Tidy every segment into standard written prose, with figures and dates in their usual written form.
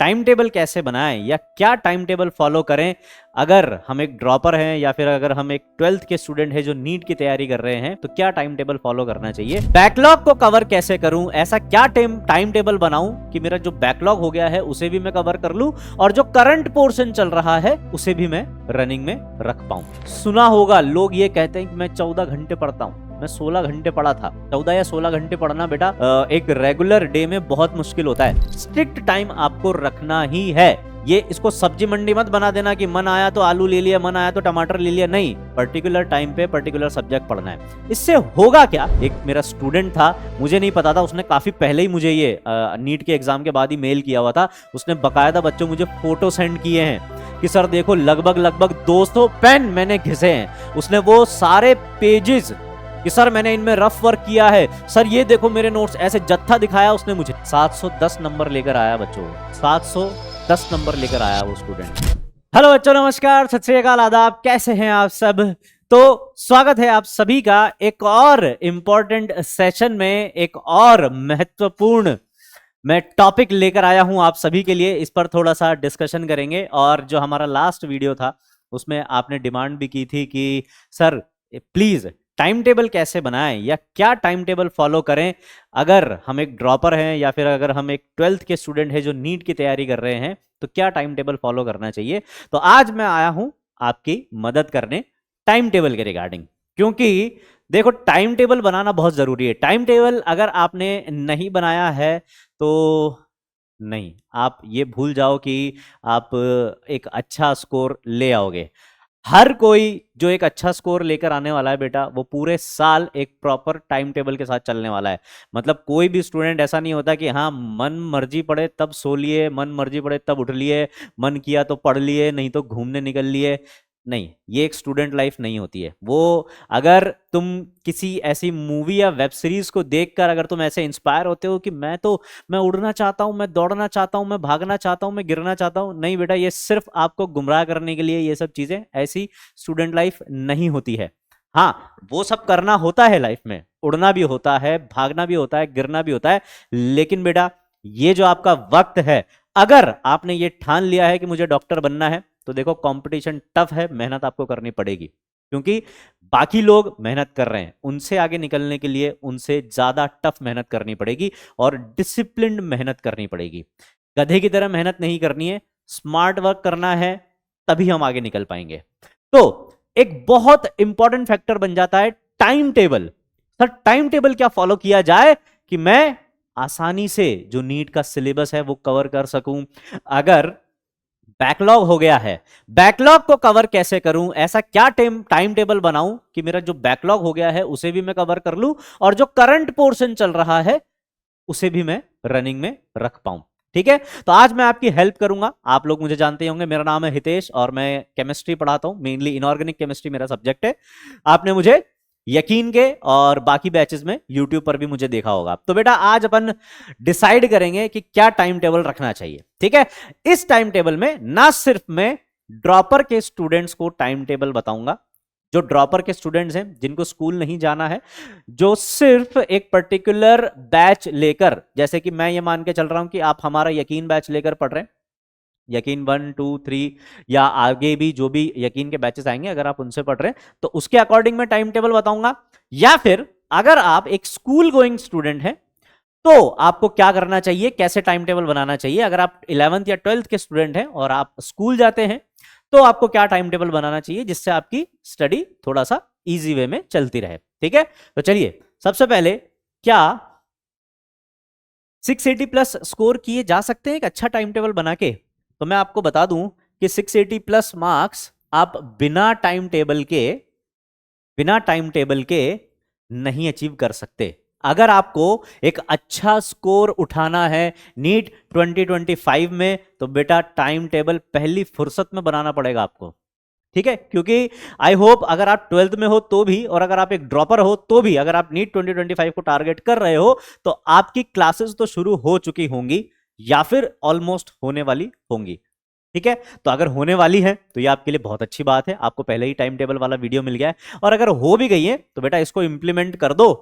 Time table कैसे बनाएं या क्या टाइम टेबल फॉलो करें अगर हम एक ड्रॉपर हैं या फिर अगर हम एक 12th के स्टूडेंट हैं जो नीट की तैयारी कर रहे हैं, तो क्या टाइम टेबल फॉलो करना चाहिए। बैकलॉग को कवर कैसे करूं, ऐसा क्या टाइम टेबल बनाऊं कि मेरा जो बैकलॉग हो गया है उसे भी मैं कवर कर लूं और जो करंट पोर्शन चल रहा है उसे भी मैं रनिंग में रख पाऊं। सुना होगा लोग ये कहते हैं कि मैं 14 घंटे पढ़ता हूं, मैं 16 घंटे पढ़ा था। 14 या 16 घंटे पढ़ना बेटा एक रेगुलर डे में बहुत मुश्किल होता है। स्ट्रिक्ट टाइम आपको रखना ही है। ये इसको सब्जी मंडी मत बना देना कि मन आया तो आलू ले लिया, मन आया तो टमाटर ले लिया। नहीं, पर्टिकुलर टाइम पे पर्टिकुलर सब्जेक्ट पढ़ना है। इससे होगा क्या, एक मेरा स्टूडेंट था, मुझे नहीं पता था, उसने काफी पहले ही मुझे ये नीट के एग्जाम के बाद ही मेल किया हुआ था। उसने बकायदा बच्चों मुझे फोटो सेंड किए हैं कि सर देखो लगभग 200 पेन मैंने घिसे हैं। उसने वो सारे पेजेस कि सर मैंने इनमें रफ वर्क किया है, सर ये देखो मेरे नोट्स, ऐसे जत्था दिखाया उसने मुझे। 710 नंबर लेकर आया बच्चों, 710 नंबर लेकर आया वो स्टूडेंट। हेलो बच्चों, नमस्कार, सत श्री अकाल, आदाब, कैसे हैं आप सब। तो स्वागत है आप सभी का एक और इंपॉर्टेंट सेशन में। एक और महत्वपूर्ण मैं टॉपिक लेकर आया हूं आप सभी के लिए। इस पर थोड़ा सा डिस्कशन करेंगे। और जो हमारा लास्ट वीडियो था उसमें आपने डिमांड भी की थी कि सर प्लीज टाइम टेबल कैसे बनाएं या क्या टाइम टेबल फॉलो करें अगर हम एक ड्रॉपर हैं या फिर अगर हम एक 12th के स्टूडेंट हैं जो नीट की तैयारी कर रहे हैं, तो क्या टाइम टेबल फॉलो करना चाहिए। तो आज मैं आया हूं आपकी मदद करने टाइम टेबल के रिगार्डिंग, क्योंकि देखो टाइम टेबल बनाना बहुत जरूरी है। टाइम टेबल अगर आपने नहीं बनाया है तो नहीं, आप ये भूल जाओ कि आप एक अच्छा स्कोर ले आओगे। हर कोई जो एक अच्छा स्कोर लेकर आने वाला है बेटा, वो पूरे साल एक प्रॉपर टाइम टेबल के साथ चलने वाला है। मतलब कोई भी स्टूडेंट ऐसा नहीं होता कि हाँ मन मर्जी पड़े तब सो लिए, मन मर्जी पड़े तब उठ लिए, मन किया तो पढ़ लिए, नहीं तो घूमने निकल लिए। नहीं, ये एक स्टूडेंट लाइफ नहीं होती है। वो अगर तुम किसी ऐसी मूवी या वेब सीरीज को देखकर अगर तुम ऐसे इंस्पायर होते हो कि मैं उड़ना चाहता हूं, मैं दौड़ना चाहता हूं, मैं भागना चाहता हूं, मैं गिरना चाहता हूं, नहीं बेटा, ये सिर्फ आपको गुमराह करने के लिए ये सब चीजें, ऐसी स्टूडेंट लाइफ नहीं होती है। हाँ, वो सब करना होता है लाइफ में, उड़ना भी होता है, भागना भी होता है, गिरना भी होता है, लेकिन बेटा ये जो आपका वक्त है, अगर आपने ये ठान लिया है कि मुझे डॉक्टर बनना है, तो देखो कंपटीशन टफ है, मेहनत आपको करनी पड़ेगी। क्योंकि बाकी लोग मेहनत कर रहे हैं, उनसे आगे निकलने के लिए उनसे ज्यादा टफ मेहनत करनी पड़ेगी और डिसिप्लिन्ड मेहनत करनी पड़ेगी। गधे की तरह मेहनत नहीं करनी है, स्मार्ट वर्क करना है, तभी हम आगे निकल पाएंगे। तो एक बहुत इंपॉर्टेंट फैक्टर बन जाता है time table. Sir time table क्या फॉलो किया जाए कि मैं आसानी से जो नीट का सिलेबस है वो कवर कर सकूं। अगर बैकलॉग हो गया है, बैकलॉग को कवर कैसे करूं, ऐसा क्या टाइम टेबल बनाऊं कि मेरा जो बैकलॉग हो गया है उसे भी मैं कवर कर लूं और जो करंट पोर्शन चल रहा है उसे भी मैं रनिंग में रख पाऊं। ठीक है, तो आज मैं आपकी हेल्प करूंगा। आप लोग मुझे जानते होंगे, मेरा नाम है हितेश और मैं केमिस्ट्री पढ़ाता हूं, मेनली इनऑर्गेनिक केमिस्ट्री मेरा सब्जेक्ट है। आपने मुझे यकीन के और बाकी बैचेस में यूट्यूब पर भी मुझे देखा होगा। तो बेटा आज अपन डिसाइड करेंगे कि क्या टाइम टेबल रखना चाहिए। ठीक है, इस टाइम टेबल में ना सिर्फ मैं ड्रॉपर के स्टूडेंट्स को टाइम टेबल बताऊंगा, जो ड्रॉपर के स्टूडेंट्स हैं जिनको स्कूल नहीं जाना है, जो सिर्फ एक पर्टिकुलर बैच लेकर, जैसे कि मैं ये मान के चल रहा हूं कि आप हमारा यकीन बैच लेकर पढ़ रहे हैं, यकीन 1 2 3 या आगे भी जो भी यकीन के बैचेस आएंगे, अगर आप उनसे पढ़ रहे हैं तो उसके अकॉर्डिंग मैं टाइम टेबल बताऊंगा। या फिर अगर आप एक स्कूल गोइंग स्टूडेंट हैं तो आपको क्या करना चाहिए, कैसे टाइम टेबल बनाना चाहिए। अगर आप 11th या 12th के स्टूडेंट हैं और आप स्कूल जाते हैं तो आपको क्या टाइम टेबल बनाना चाहिए जिससे आपकी स्टडी थोड़ा सा इजी वे में चलती रहे। ठीक है, तो चलिए सबसे पहले, क्या 680 प्लस स्कोर किए जा सकते हैं एक अच्छा टाइम टेबल बना के। तो मैं आपको बता दूं कि 680 प्लस मार्क्स आप बिना टाइम टेबल के नहीं अचीव कर सकते। अगर आपको एक अच्छा स्कोर उठाना है नीट 2025 में, तो बेटा टाइम टेबल पहली फुर्सत में बनाना पड़ेगा आपको। ठीक है, क्योंकि आई होप अगर आप 12th में हो तो भी, और अगर आप एक ड्रॉपर हो तो भी, अगर आप नीट 2025 को टारगेट कर रहे हो तो आपकी क्लासेस तो शुरू हो चुकी होंगी या फिर ऑलमोस्ट होने वाली होंगी। ठीक है, तो अगर होने वाली है तो ये आपके लिए बहुत अच्छी बात है, आपको पहले ही टाइम टेबल वाला वीडियो मिल गया है। और अगर हो भी गई है तो बेटा इसको इंप्लीमेंट कर दो,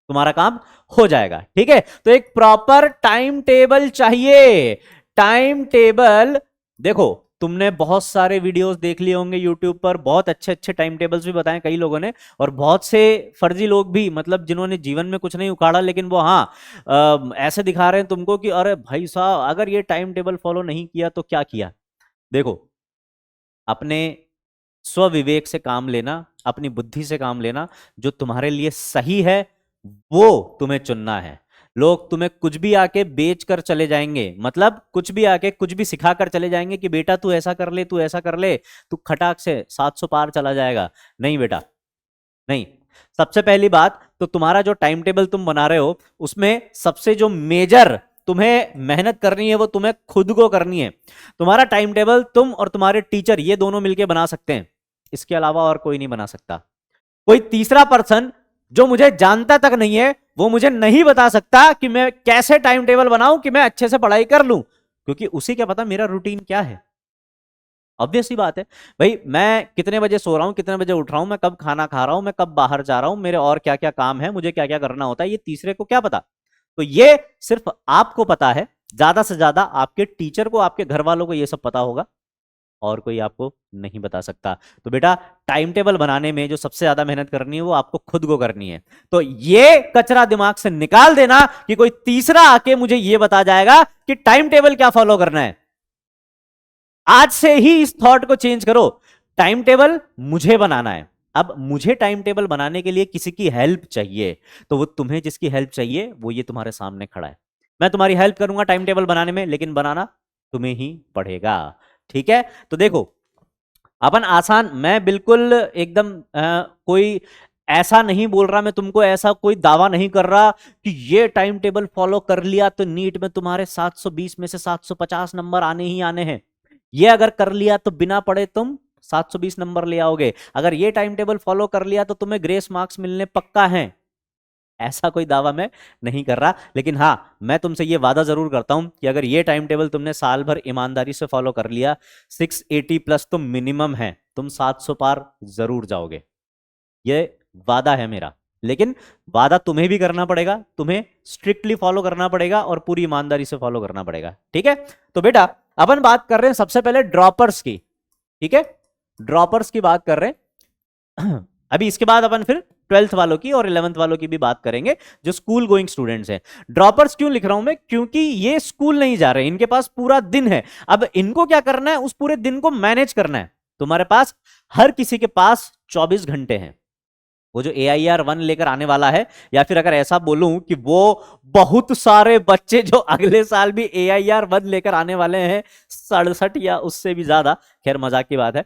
तुम्हारा काम हो जाएगा। ठीक है, तो एक प्रॉपर टाइम टेबल चाहिए। टाइम टेबल देखो, तुमने बहुत सारे वीडियोस देख लिए होंगे यूट्यूब पर, बहुत अच्छे अच्छे टाइम टेबल्स भी बताए कई लोगों ने, और बहुत से फर्जी लोग भी, मतलब जिन्होंने जीवन में कुछ नहीं उखाड़ा, लेकिन वो हाँ ऐसे दिखा रहे हैं तुमको कि अरे भाई साहब अगर ये टाइम टेबल फॉलो नहीं किया तो क्या किया। देखो, अपने स्वविवेक से काम लेना, अपनी बुद्धि से काम लेना, जो तुम्हारे लिए सही है वो तुम्हें चुनना है। लोग तुम्हें कुछ भी आके बेच कर चले जाएंगे, मतलब कुछ भी आके कुछ भी सिखा कर चले जाएंगे कि बेटा तू ऐसा कर ले, तू ऐसा कर ले, तू खटाक से 700 पार चला जाएगा। नहीं बेटा, नहीं। सबसे पहली बात तो तुम्हारा जो टाइम टेबल तुम बना रहे हो उसमें सबसे जो मेजर तुम्हें मेहनत करनी है वो तुम्हें खुद को करनी है। तुम्हारा टाइम टेबल तुम और तुम्हारे टीचर ये दोनों मिलकर बना सकते हैं, इसके अलावा और कोई नहीं बना सकता। कोई तीसरा पर्सन जो मुझे जानता तक नहीं है वो मुझे नहीं बता सकता कि मैं कैसे टाइम टेबल बनाऊं कि मैं अच्छे से पढ़ाई कर लूं, क्योंकि उसी क्या पता मेरा रूटीन क्या है। ऑब्वियस सी बात है भाई, मैं कितने बजे सो रहा हूं, कितने बजे उठ रहा हूं, मैं कब खाना खा रहा हूं, मैं कब बाहर जा रहा हूं, मेरे और क्या क्या काम है, मुझे क्या क्या करना होता है, ये तीसरे को क्या पता। तो ये सिर्फ आपको पता है, ज्यादा से ज्यादा आपके टीचर को, आपके घर वालों को ये सब पता होगा, और कोई आपको नहीं बता सकता। तो बेटा, टाइम टेबल बनाने में जो सबसे ज्यादा मेहनत करनी है वो आपको खुद को करनी है। तो ये कचरा दिमाग से निकाल देना कि कोई तीसरा आके मुझे ये बता जाएगा कि टाइम टेबल क्या फॉलो करना है। आज से ही इस थॉट को चेंज करो, टाइम टेबल मुझे बनाना है। अब मुझे टाइम टेबल बनाने के लिए किसी की हेल्प चाहिए, तो वो तुम्हें जिसकी हेल्प चाहिए वो ये तुम्हारे सामने खड़ा है। मैं तुम्हारी हेल्प करूंगा टाइम टेबल बनाने में, लेकिन बनाना तुम्हें ही पड़ेगा। ठीक है, तो देखो अपन आसान, मैं बिल्कुल एकदम कोई ऐसा नहीं बोल रहा, मैं तुमको ऐसा कोई दावा नहीं कर रहा कि ये टाइम टेबल फॉलो कर लिया तो नीट में तुम्हारे 720 में से 750 नंबर आने ही आने हैं। ये अगर कर लिया तो बिना पढ़े तुम 720 नंबर ले आओगे। अगर ये टाइम टेबल फॉलो कर लिया तो तुम्हें ग्रेस मार्क्स मिलने पक्का है। ऐसा कोई दावा मैं नहीं कर रहा, लेकिन हाँ मैं तुमसे ये वादा जरूर करता हूं कि अगर ये टाइम टेबल तुमने साल भर ईमानदारी से फॉलो कर लिया, 680 प्लस तो मिनिमम है, तुम 700 पार जरूर जाओगे, ये वादा है मेरा। लेकिन वादा तुम्हें भी करना पड़ेगा, तुम्हें स्ट्रिक्टली फॉलो करना पड़ेगा और पूरी ईमानदारी से फॉलो करना पड़ेगा। ठीक है, तो बेटा अपन बात कर रहे हैं सबसे पहले ड्रॉपर्स की। ठीक है, ड्रॉपर्स की बात कर रहे हैं अभी इसके बाद अपन फिर 12th वालों की और 11th वालों की भी बात करेंगे, जो स्कूल गोइंग स्टूडेंट्स हैं। ड्रॉपर्स क्यों लिख रहा हूं मैं, क्योंकि ये स्कूल नहीं जा रहे, इनके पास पूरा दिन है। अब इनको क्या करना है, उस पूरे दिन को मैनेज करना है। तुम्हारे पास, हर किसी के पास 24 घंटे हैं। वो जो AIR 1 लेकर आने वाला है, या फिर अगर ऐसा बोलूं कि वो बहुत सारे बच्चे जो अगले साल भी AIR 1 लेकर आने वाले हैं, 67 या उससे भी ज्यादा, खैर मजाक की बात है,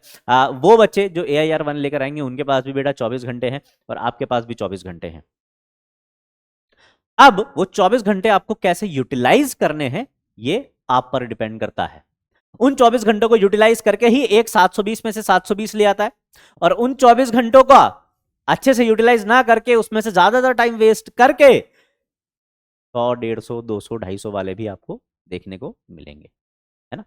वो बच्चे जो AIR 1 लेकर आएंगे उनके पास भी बेटा 24 घंटे हैं और आपके पास भी 24 घंटे हैं। अब वो 24 घंटे आपको कैसे यूटिलाइज करने हैं ये आप पर डिपेंड करता है। उन 24 घंटों को यूटिलाइज करके ही एक 720 में से 720 ले आता है, और उन 24 घंटों का अच्छे से यूटिलाइज ना करके उसमें से ज्यादातर टाइम वेस्ट करके 100, 150, 200, 250 वाले भी आपको देखने को मिलेंगे, है ना।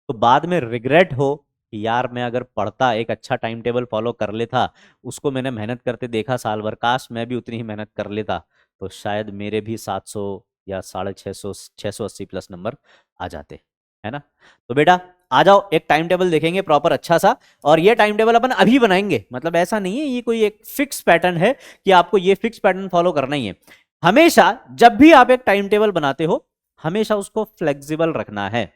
तो बाद में रिग्रेट हो कि यार मैं अगर पढ़ता, एक अच्छा टाइम टेबल फॉलो कर लेता, उसको मैंने मेहनत करते देखा साल भर, काश मैं भी उतनी ही मेहनत कर लेता तो शायद मेरे भी 700 या 650, 680 प्लस नंबर आ जाते, है ना। तो बेटा आ जाओ, एक टाइम टेबल देखेंगे प्रॉपर अच्छा सा, और ये टाइम टेबल अपन अभी बनाएंगे, मतलब ऐसा नहीं है ये कोई एक फिक्स पैटर्न है कि आपको ये फिक्स पैटर्न फॉलो करना ही है। हमेशा जब भी आप एक टाइम टेबल बनाते हो, हमेशा उसको फ्लेक्सिबल रखना है।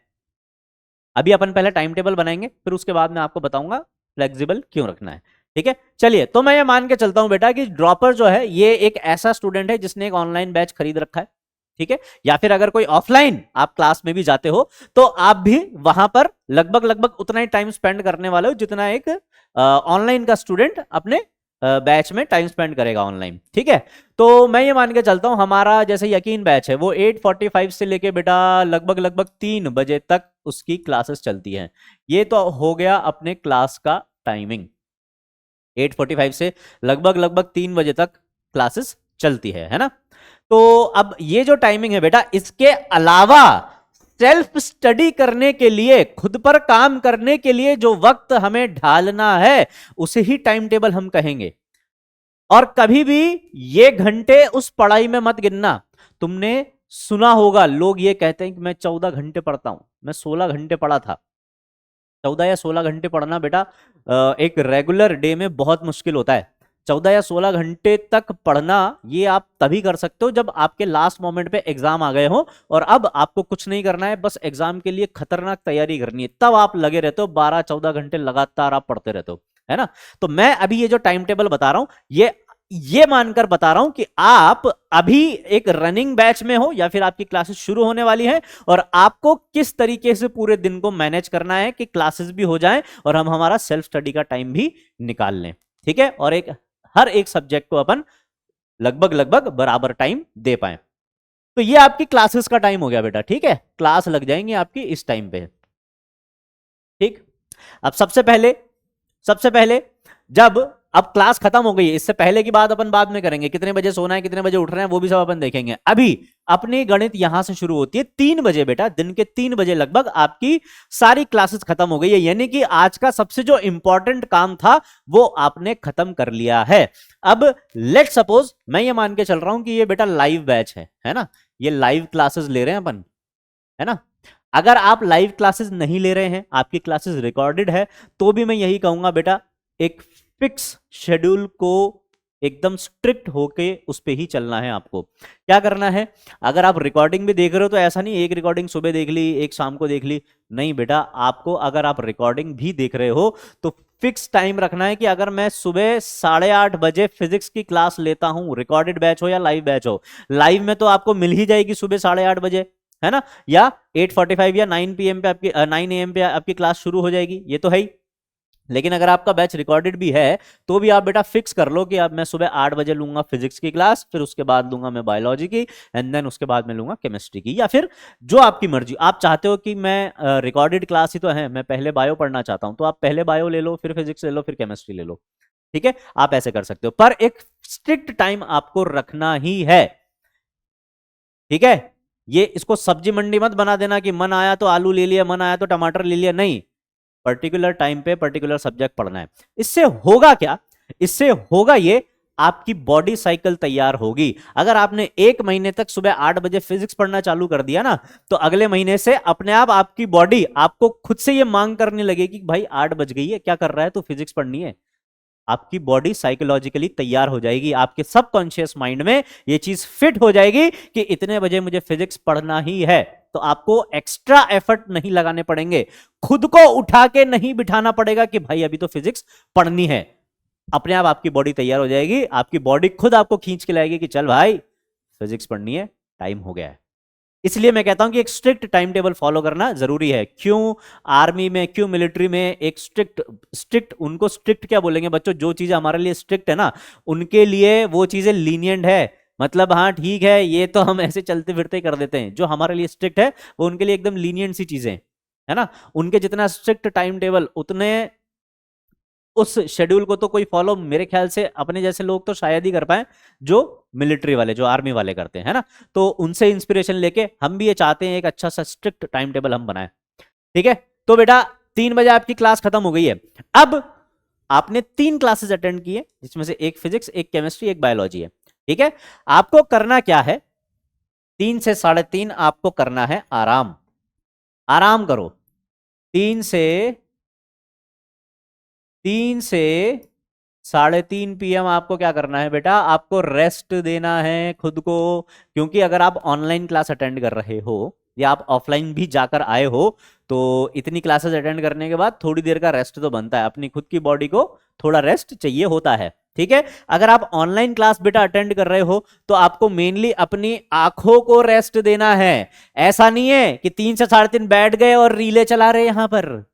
अभी अपन पहले टाइम टेबल बनाएंगे, फिर उसके बाद मैं आपको बताऊंगा फ्लेक्सिबल क्यों रखना है। ठीक है, चलिए, तो मैं ये मान के चलता हूं बेटा कि ड्रॉपर जो है ये एक ऐसा स्टूडेंट है जिसने एक ऑनलाइन बैच खरीद रखा है। ठीक है, या फिर अगर कोई ऑफलाइन आप क्लास में भी जाते हो तो आप भी वहां पर लगभग लगभग उतना ही टाइम स्पेंड करने वाले हो जितना एक ऑनलाइन का स्टूडेंट अपने बैच में टाइम स्पेंड करेगा ऑनलाइन। ठीक है, तो मैं ये मान के चलता हूं हमारा जैसे यकीन बैच है वो 8:45 से लेके बेटा लगभग लगभग 3 बजे तक उसकी क्लासेस चलती हैं। ये तो हो गया अपने क्लास का टाइमिंग, 8:45 से लगभग लगभग 3 बजे तक क्लासेस चलती है ना। तो अब ये जो टाइमिंग है बेटा, इसके अलावा सेल्फ स्टडी करने के लिए, खुद पर काम करने के लिए जो वक्त हमें ढालना है उसे ही टाइम टेबल हम कहेंगे। और कभी भी ये घंटे उस पढ़ाई में मत गिनना। तुमने सुना होगा लोग ये कहते हैं कि मैं 14 घंटे पढ़ता हूं, मैं 16 घंटे पढ़ा था। 14 या 16 घंटे पढ़ना बेटा एक रेगुलर डे में बहुत मुश्किल होता है। 14 या 16 घंटे तक पढ़ना ये आप तभी कर सकते हो जब आपके लास्ट मोमेंट पे एग्जाम आ गए हो और अब आपको कुछ नहीं करना है, बस एग्जाम के लिए खतरनाक तैयारी करनी है, तब आप लगे रहते हो 12-14 घंटे लगातार आप पढ़ते रहते हो, है ना। तो मैं अभी ये जो टाइम टेबल बता रहा हूं ये मानकर बता रहा हूं कि आप अभी एक रनिंग बैच में हो या फिर आपकी क्लासेस शुरू होने वाली है और आपको किस तरीके से पूरे दिन को मैनेज करना है कि क्लासेस भी हो जाएं और हम हमारा सेल्फ स्टडी का टाइम भी निकाल लें, ठीक है, और हर एक सब्जेक्ट को अपन लगभग लगभग बराबर टाइम दे पाए। तो ये आपकी क्लासेस का टाइम हो गया बेटा, ठीक है, क्लास लग जाएंगे आपकी इस टाइम पे, ठीक। अब सबसे पहले जब अब क्लास खत्म हो गई है, इससे पहले की बात अपन बाद में करेंगे, कितने बजे सोना है कितने बजे उठ रहे हैं वो भी सब अपन देखेंगे। अभी अपनी गणित यहां से शुरू होती है 3 बजे बेटा, दिन के 3 बजे लगभग आपकी सारी क्लासेस खत्म हो गई है, यानी कि आज का सबसे जो इंपॉर्टेंट काम था वो आपने खत्म कर लिया है। अब लेट सपोज मैं ये मान के चल रहा हूं कि ये बेटा लाइव बैच है ना, ये लाइव क्लासेस ले रहे हैं अपन, है ना। अगर आप लाइव क्लासेस नहीं ले रहे हैं, आपकी क्लासेस रिकॉर्डेड है, तो भी मैं यही कहूंगा बेटा एक फिक्स शेड्यूल को एकदम स्ट्रिक्ट होके उस पे ही चलना है। आपको क्या करना है, अगर आप रिकॉर्डिंग भी देख रहे हो तो ऐसा नहीं एक रिकॉर्डिंग सुबह देख ली एक शाम को देख ली, नहीं बेटा, आपको अगर आप रिकॉर्डिंग भी देख रहे हो तो फिक्स टाइम रखना है कि अगर मैं सुबह 8:30 बजे फिजिक्स की क्लास लेता हूं, रिकॉर्डेड बैच हो या लाइव बैच हो, लाइव में तो आपको मिल ही जाएगी सुबह 8:30 बजे, है ना, या 8:45 या 9 PM पे आपकी 9 AM पे आपकी क्लास शुरू हो जाएगी, ये तो है ही। लेकिन अगर आपका बैच रिकॉर्डेड भी है तो भी आप बेटा फिक्स कर लो कि अब मैं सुबह 8 बजे लूंगा फिजिक्स की क्लास, फिर उसके बाद लूंगा मैं बायोलॉजी की, एंड देन उसके बाद मैं लूंगा केमिस्ट्री की, या फिर जो आपकी मर्जी। आप चाहते हो कि मैं रिकॉर्डेड क्लास ही तो है, मैं पहले बायो पढ़ना चाहता हूं, तो आप पहले बायो ले लो, फिर फिजिक्स ले लो, फिर केमिस्ट्री ले लो, ठीक है, आप ऐसे कर सकते हो, पर एक स्ट्रिक्ट टाइम आपको रखना ही है, ठीक है। ये इसको सब्जी मंडी मत बना देना कि मन आया तो आलू ले लिया, मन आया तो टमाटर ले लिया, नहीं, पर्टिकुलर टाइम पे पर्टिकुलर सब्जेक्ट पढ़ना है। इससे होगा क्या, इससे होगा ये, आपकी बॉडी साइकिल तैयार होगी। अगर आपने 1 महीने तक सुबह 8 बजे फिजिक्स पढ़ना चालू कर दिया ना, तो अगले महीने से अपने आप आपकी बॉडी आपको खुद से ये मांग करने लगेगी कि भाई 8 बज गई है, क्या कर रहा है तो फिजिक्स पढ़नी है। आपकी बॉडी साइकोलॉजिकली तैयार हो जाएगी, आपके सबकॉन्शियस माइंड में ये चीज फिट हो जाएगी कि इतने बजे मुझे फिजिक्स पढ़ना ही है। तो आपको एक्स्ट्रा एफर्ट नहीं लगाने पड़ेंगे, खुद को उठा के नहीं बिठाना पड़ेगा कि भाई अभी तो फिजिक्स पढ़नी है, अपने आप आपकी बॉडी तैयार हो जाएगी, आपकी बॉडी खुद आपको खींच के लाएगी कि चल भाई फिजिक्स पढ़नी है, टाइम हो गया है। इसलिए मैं कहता हूं कि एक स्ट्रिक्ट टाइम टेबल फॉलो करना जरूरी है। क्यों आर्मी में, क्यों मिलिट्री में एक स्ट्रिक्ट उनको स्ट्रिक्ट क्या बोलेंगे बच्चों, जो चीजें हमारे लिए स्ट्रिक्ट है ना, उनके लिए वो चीजें लीनियंट है, मतलब हाँ ठीक है ये तो हम ऐसे चलते फिरते कर देते हैं। जो हमारे लिए स्ट्रिक्ट है वो उनके लिए एकदम लीनियंट सी चीजें, है ना। उनके जितना स्ट्रिक्ट टाइम टेबल उतने उस शेड्यूल को तो कोई फॉलो मेरे ख्याल से अपने जैसे लोग तो शायद ही कर पाए, जो मिलिट्री वाले, जो आर्मी वाले करते हैं ना। तो उनसे इंस्पिरेशन लेके हम भी ये चाहते हैं एक अच्छा सा स्ट्रिक्ट टाइम टेबल हम बनाएं, ठीक है। तो बेटा 3 बजे आपकी क्लास खत्म हो गई है, अब आपने 3 क्लासेस अटेंड की है, जिसमें से एक फिजिक्स, एक केमिस्ट्री, एक बायोलॉजी है, ठीक है। आपको करना क्या है, 3 से 3:30 आपको करना है आराम, आराम करो। 3 से 3:30 PM आपको क्या करना है बेटा, आपको रेस्ट देना है खुद को। क्योंकि अगर आप ऑनलाइन क्लास अटेंड कर रहे हो या आप ऑफलाइन भी जाकर आए हो, तो इतनी क्लासेस अटेंड करने के बाद थोड़ी देर का रेस्ट तो बनता है, अपनी खुद की बॉडी को थोड़ा रेस्ट चाहिए होता है, ठीक है। अगर आप ऑनलाइन क्लास बेटा अटेंड कर रहे हो तो आपको मेनली अपनी आंखों को रेस्ट देना है। ऐसा नहीं है कि 3 से 3:30 बैठ गए और रीले चला रहे यहां पर,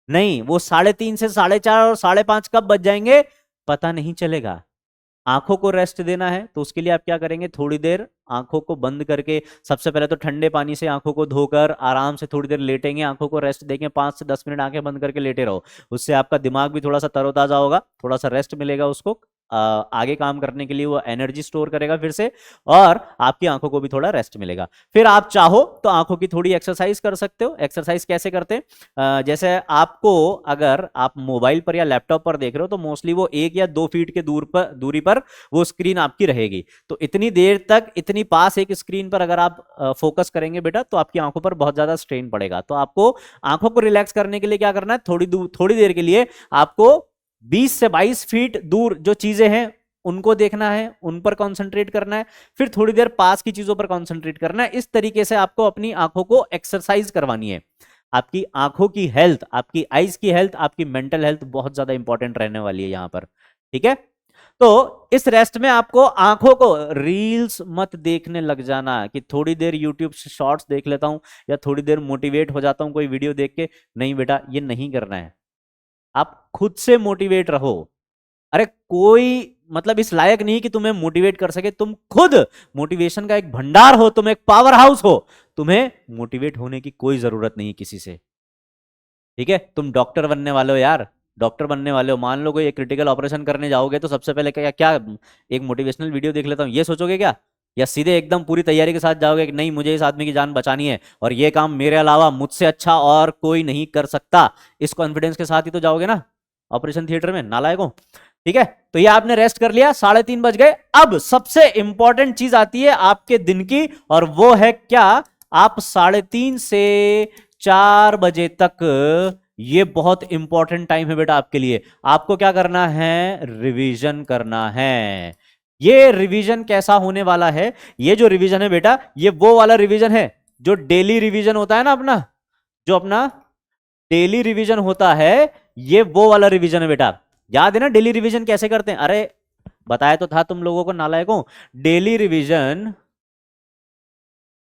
नहीं, वो 3:30 से 4:30 और 5:30 कब बज जाएंगे पता नहीं चलेगा। आंखों को रेस्ट देना है तो उसके लिए आप क्या करेंगे, थोड़ी देर आंखों को बंद करके, सबसे पहले तो ठंडे पानी से आंखों को धोकर आराम से थोड़ी देर लेटेंगे, आंखों को रेस्ट देंगे, 5 से 10 मिनट आंखें बंद करके लेटे रहो। उससे आपका दिमाग भी थोड़ा सा तरोताजा होगा, थोड़ा सा रेस्ट मिलेगा उसको, आगे काम करने के लिए वो एनर्जी स्टोर करेगा फिर से, और आपकी आंखों को भी थोड़ा रेस्ट मिलेगा। फिर आप चाहो तो आंखों की थोड़ी एक्सरसाइज कर सकते हो। एक्सरसाइज कैसे करते हैं? जैसे आपको, अगर आप मोबाइल पर या लैपटॉप पर देख रहे हो तो मोस्टली वो 1 या 2 फीट के दूरी पर वो स्क्रीन आपकी रहेगी। तो इतनी देर तक इतनी पास एक स्क्रीन पर अगर आप फोकस करेंगे बेटा, तो आपकी आंखों पर बहुत ज्यादा स्ट्रेन पड़ेगा। तो आपको आंखों को रिलैक्स करने के लिए क्या करना है, थोड़ी देर के लिए आपको 20 से 22 फीट दूर जो चीजें हैं उनको देखना है, उन पर कंसंट्रेट करना है, फिर थोड़ी देर पास की चीजों पर कंसंट्रेट करना है। इस तरीके से आपको अपनी आंखों को एक्सरसाइज करवानी है। आपकी आंखों की हेल्थ, आपकी आईज की हेल्थ, आपकी मेंटल हेल्थ बहुत ज्यादा इंपॉर्टेंट रहने वाली है यहां पर। ठीक है, तो इस रेस्ट में आपको आंखों को, रील्स मत देखने लग जाना कि थोड़ी देर यूट्यूब से शॉर्ट्स देख लेता हूं या थोड़ी देर मोटिवेट हो जाता हूं कोई वीडियो देख के। नहीं बेटा, ये नहीं करना है। आप खुद से मोटिवेट रहो। अरे कोई मतलब इस लायक नहीं कि तुम्हें मोटिवेट कर सके, तुम खुद मोटिवेशन का एक भंडार हो, तुम एक पावर हाउस हो। तुम्हें मोटिवेट होने की कोई जरूरत नहीं किसी से। ठीक है, तुम डॉक्टर बनने वाले हो यार, डॉक्टर बनने वाले हो। मान लो कोई एक क्रिटिकल ऑपरेशन करने जाओगे तो सबसे पहले क्या क्या एक मोटिवेशनल वीडियो देख लेता हूं ये सोचोगे क्या? या सीधे एकदम पूरी तैयारी के साथ जाओगे कि नहीं मुझे इस आदमी की जान बचानी है और ये काम मेरे अलावा मुझसे अच्छा और कोई नहीं कर सकता, इस कॉन्फिडेंस के साथ ही तो जाओगे ना ऑपरेशन थिएटर में, नालायकों। ठीक है, तो ये आपने रेस्ट कर लिया, 3:30 बज गए। अब सबसे इंपॉर्टेंट चीज आती है आपके दिन की, और वो है क्या? आप 3:30 से 4 बजे तक, ये बहुत इंपॉर्टेंट टाइम है बेटा आपके लिए। आपको क्या करना है? रिवीजन करना है। ये रिवीजन कैसा होने वाला है? ये जो रिवीजन है बेटा, ये वो वाला रिवीजन है जो डेली रिवीजन होता है ना अपना, जो अपना डेली रिवीजन होता है, ये वो वाला रिवीजन है बेटा। याद है ना डेली रिवीजन कैसे करते हैं? अरे बताया तो था तुम लोगों को नालायकों। डेली रिवीजन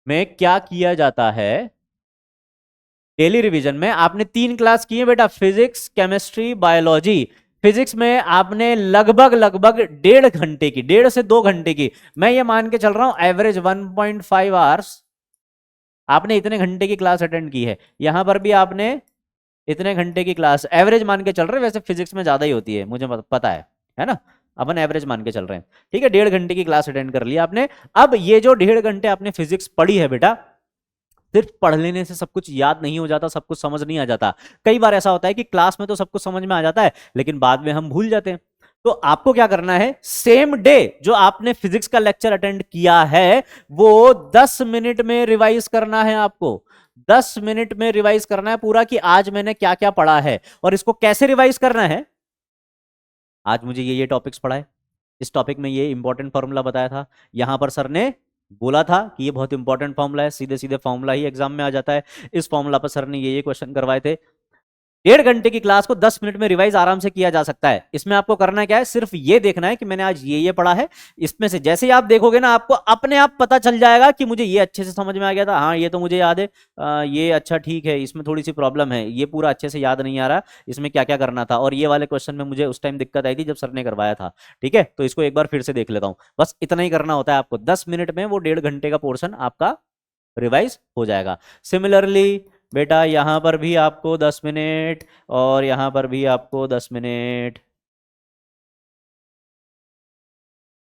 में क्या किया जाता है? डेली रिवीजन में आपने 3 क्लास की है बेटा, फिजिक्स, केमिस्ट्री, बायोलॉजी। फिजिक्स में आपने लगभग लगभग 1.5 घंटे की, 1.5 से 2 घंटे की, मैं ये मान के चल रहा हूं एवरेज 1.5 आवर्स आपने इतने घंटे की क्लास अटेंड की है। यहां पर भी आपने इतने घंटे की क्लास एवरेज मान के चल रहे हैं। वैसे फिजिक्स में ज्यादा ही होती है मुझे पता है ना? अपन एवरेज मान के चल रहे हैं। ठीक है, 1.5 घंटे की क्लास अटेंड कर लिया आपने। अब ये जो 1.5 घंटे आपने फिजिक्स पढ़ी है बेटा, सिर्फ पढ़ लेने से सब कुछ याद नहीं हो जाता, सब कुछ समझ नहीं आ जाता। कई बार ऐसा होता है कि क्लास में तो सब कुछ समझ में आ जाता है लेकिन बाद में हम भूल जाते हैं। तो आपको क्या करना है, सेम डे जो आपने फिजिक्स का लेक्चर अटेंड किया है वो 10 मिनट में रिवाइज करना है। आपको 10 मिनट में रिवाइज करना है पूरा कि आज मैंने क्या क्या पढ़ा है। और इसको कैसे रिवाइज करना है? आज मुझे ये टॉपिक्स पढ़ा है, इस टॉपिक में ये इंपॉर्टेंट फॉर्मूला बताया था, यहां पर सर ने बोला था कि ये बहुत इंपॉर्टेंट फॉर्मूला है, सीधे सीधे फॉर्मूला ही एग्जाम में आ जाता है, इस फॉर्मूला पर सर ने ये क्वेश्चन करवाए थे। 1.5 घंटे की क्लास को 10 मिनट में रिवाइज आराम से किया जा सकता है। इसमें आपको करना क्या है, सिर्फ ये देखना है कि मैंने आज ये पढ़ा है। इसमें से जैसे ही आप देखोगे ना, आपको अपने आप पता चल जाएगा कि मुझे ये अच्छे से समझ में आ गया था, हाँ ये तो मुझे याद है, ये अच्छा ठीक है, इसमें थोड़ी सी प्रॉब्लम है, ये पूरा अच्छे से याद नहीं आ रहा, इसमें क्या क्या करना था, और ये वाले क्वेश्चन में मुझे उस टाइम दिक्कत आई थी जब सर ने करवाया था। ठीक है, तो इसको एक बार फिर से देख लेता हूं। बस इतना ही करना होता है आपको, 10 मिनट में वो 1.5 घंटे का पोर्शन आपका रिवाइज हो जाएगा। सिमिलरली बेटा यहां पर भी आपको 10 मिनट और यहां पर भी आपको 10 मिनट।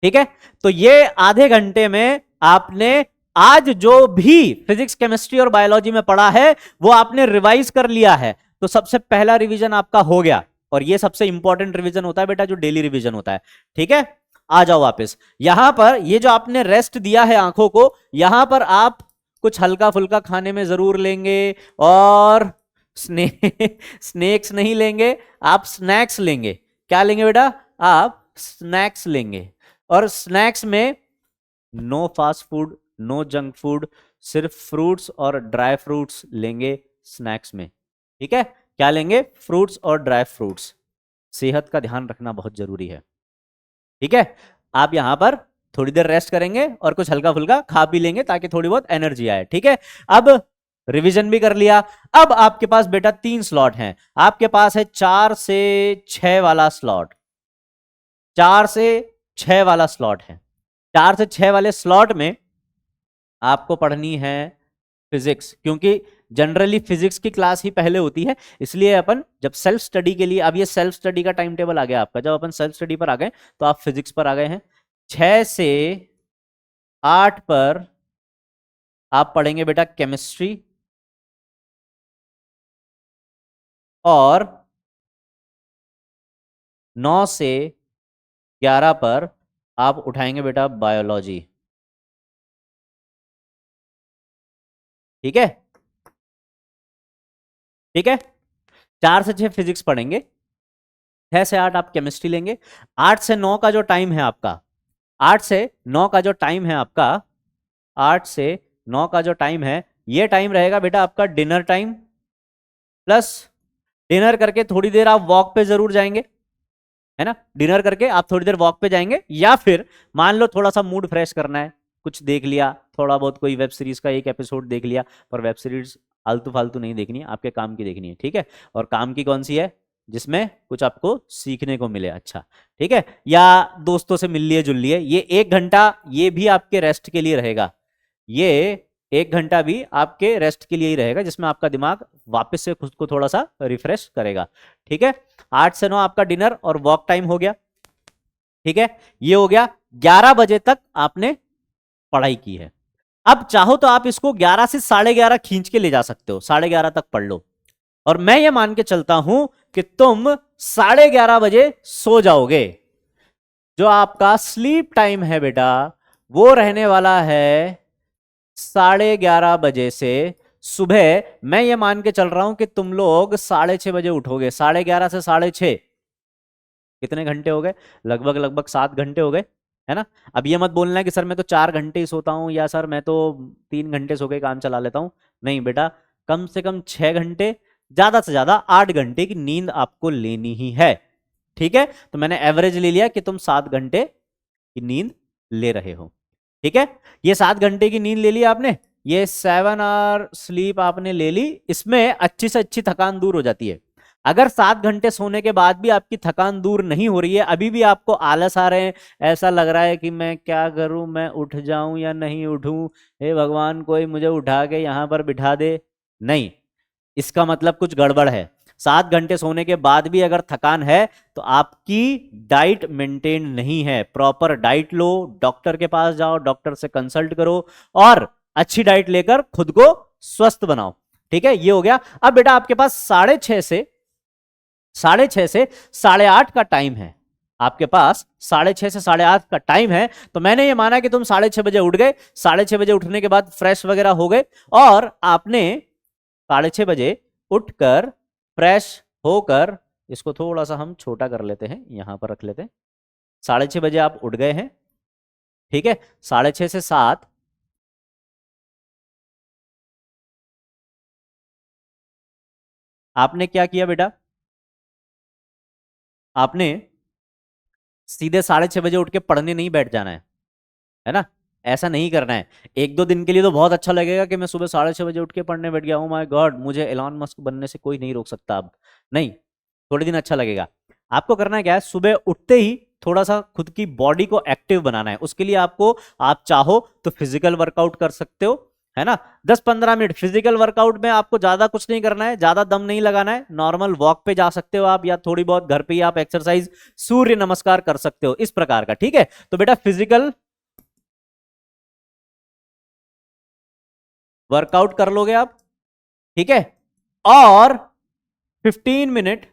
ठीक है, तो ये आधे घंटे में आपने आज जो भी फिजिक्स, केमिस्ट्री और बायोलॉजी में पढ़ा है वो आपने रिवाइज कर लिया है। तो सबसे पहला रिवीजन आपका हो गया, और ये सबसे इंपॉर्टेंट रिवीजन होता है बेटा, जो डेली रिवीजन होता है। ठीक है, आ जाओ वापस यहां पर। ये जो आपने रेस्ट दिया है आंखों को, यहां पर आप कुछ हल्का फुल्का खाने में जरूर लेंगे, और स्नेक्स नहीं लेंगे, आप स्नैक्स लेंगे। क्या लेंगे बेटा? आप स्नैक्स लेंगे। और स्नैक्स में no fast food, no junk food, सिर्फ फ्रूट्स और ड्राई फ्रूट्स लेंगे स्नैक्स में। ठीक है, क्या लेंगे? फ्रूट्स और ड्राई फ्रूट्स। सेहत का ध्यान रखना बहुत जरूरी है। ठीक है, आप यहां पर थोड़ी देर रेस्ट करेंगे और कुछ हल्का फुल्का खा पी लेंगे ताकि थोड़ी बहुत एनर्जी आए। ठीक है, अब रिवीजन भी कर लिया। अब आपके पास बेटा 3 स्लॉट हैं। आपके पास है 4 से 6 वाला स्लॉट, 4 से 6 वाला स्लॉट है। 4 से 6 वाले स्लॉट में आपको पढ़नी है फिजिक्स, क्योंकि जनरली फिजिक्स की क्लास ही पहले होती है, इसलिए अपन जब सेल्फ स्टडी के लिए, अब ये सेल्फ स्टडी का टाइम टेबल आ गया आपका, जब अपन सेल्फ स्टडी पर आ गए तो आप फिजिक्स पर आ गए हैं। 6 से 8 पर आप पढ़ेंगे बेटा केमिस्ट्री, और 9 से 11 पर आप उठाएंगे बेटा बायोलॉजी। ठीक है, ठीक है। 4 से 6 फिजिक्स पढ़ेंगे, 6 से 8 आप केमिस्ट्री लेंगे। 8 से 9 का जो टाइम है आपका, 8 से 9 का जो टाइम है आपका, 8 से 9 का जो टाइम है, ये टाइम रहेगा बेटा आपका डिनर टाइम, प्लस डिनर करके थोड़ी देर आप वॉक पे जरूर जाएंगे, है ना। डिनर करके आप थोड़ी देर वॉक पे जाएंगे, या फिर मान लो थोड़ा सा मूड फ्रेश करना है, कुछ देख लिया, थोड़ा बहुत कोई वेब सीरीज का एक एपिसोड देख लिया, पर वेब सीरीज आलतू फालतू नहीं देखनी है, आपके काम की देखनी है, ठीक है। और काम की कौन सी है, जिसमें कुछ आपको सीखने को मिले, अच्छा, ठीक है। या दोस्तों से मिल लिए जुल लिए, ये 1 घंटा ये भी आपके रेस्ट के लिए रहेगा, ये 1 घंटा भी आपके रेस्ट के लिए ही रहेगा, जिसमें आपका दिमाग वापस से खुद को थोड़ा सा रिफ्रेश करेगा, ठीक है। 8 से 9 आपका डिनर और वॉक टाइम हो गया, ठीक है, ये हो गया। 11 बजे तक आपने पढ़ाई की है। अब चाहो तो आप इसको 11 से 11:30 खींच के ले जा सकते हो, 11:30 तक पढ़ लो, और मैं ये मान के चलता हूं कि तुम 11:30 बजे सो जाओगे। जो आपका स्लीप टाइम है बेटा, वो रहने वाला है 11:30 बजे से सुबह। मैं ये मान के चल रहा हूं कि तुम लोग 6:30 बजे उठोगे, 11:30 से 6:30 कितने घंटे हो गए, लगभग लगभग 7 घंटे हो गए, है ना। अब ये मत बोलना कि सर मैं तो 4 घंटे ही सोता हूँ, या सर मैं तो 3 घंटे सो के काम चला लेता हूँ। नहीं बेटा, कम से कम 6 घंटे, ज्यादा से ज्यादा 8 घंटे की नींद आपको लेनी ही है, ठीक है। तो मैंने एवरेज ले लिया कि तुम 7 घंटे की नींद ले रहे हो, ठीक है। ये 7 घंटे की नींद ले ली आपने, ये 7 आवर स्लीप आपने ले ली, इसमें अच्छी से अच्छी थकान दूर हो जाती है। अगर 7 घंटे सोने के बाद भी आपकी थकान दूर नहीं हो रही है, अभी भी आपको आलस आ रहे हैं, ऐसा लग रहा है कि मैं क्या करूं, मैं उठ जाऊं या नहीं उठूं, हे भगवान कोई मुझे उठा के यहां पर बिठा दे, नहीं, इसका मतलब कुछ गड़बड़ है। 7 घंटे सोने के बाद भी अगर थकान है तो आपकी डाइट मेंटेन नहीं है। प्रॉपर डाइट लो, डॉक्टर के पास जाओ, डॉक्टर से कंसल्ट करो, और अच्छी डाइट लेकर खुद को स्वस्थ बनाओ, ठीक है। ये हो गया। अब बेटा आपके पास 6:30 से 8:30 का टाइम है, आपके पास 6:30 से 8:30 का टाइम है। तो मैंने ये माना कि तुम 6:30 बजे उठ गए, 6:30 बजे उठने के बाद फ्रेश वगैरह हो गए, और आपने 6:30 बजे उठकर फ्रेश होकर, इसको थोड़ा सा हम छोटा कर लेते हैं, यहां पर रख लेते हैं, 6:30 बजे आप उठ गए हैं, ठीक है। 6:30 से 7 आपने क्या किया बेटा, आपने सीधे 6:30 बजे उठ के पढ़ने नहीं बैठ जाना है ना। ऐसा नहीं करना है। 1-2 दिन के लिए तो बहुत अच्छा लगेगा कि मैं सुबह 6:30 बजे उठ के पढ़ने बैठ गया हूँ, माय गॉड मुझे एलॉन मस्क बनने से कोई नहीं रोक सकता। अब नहीं, थोड़े दिन अच्छा लगेगा। आपको करना है क्या है, सुबह उठते ही थोड़ा सा खुद की बॉडी को एक्टिव बनाना है। उसके लिए आपको, आप चाहो तो फिजिकल वर्कआउट कर सकते हो, है ना। 10-15 मिनट फिजिकल वर्कआउट में आपको ज्यादा कुछ नहीं करना है, ज्यादा दम नहीं लगाना है, नॉर्मल वॉक पे जा सकते हो आप, या थोड़ी बहुत घर पे ही आप एक्सरसाइज, सूर्य नमस्कार कर सकते हो, इस प्रकार का, ठीक है। तो बेटा फिजिकल वर्कआउट कर लोगे आप, ठीक है। और 15 मिनट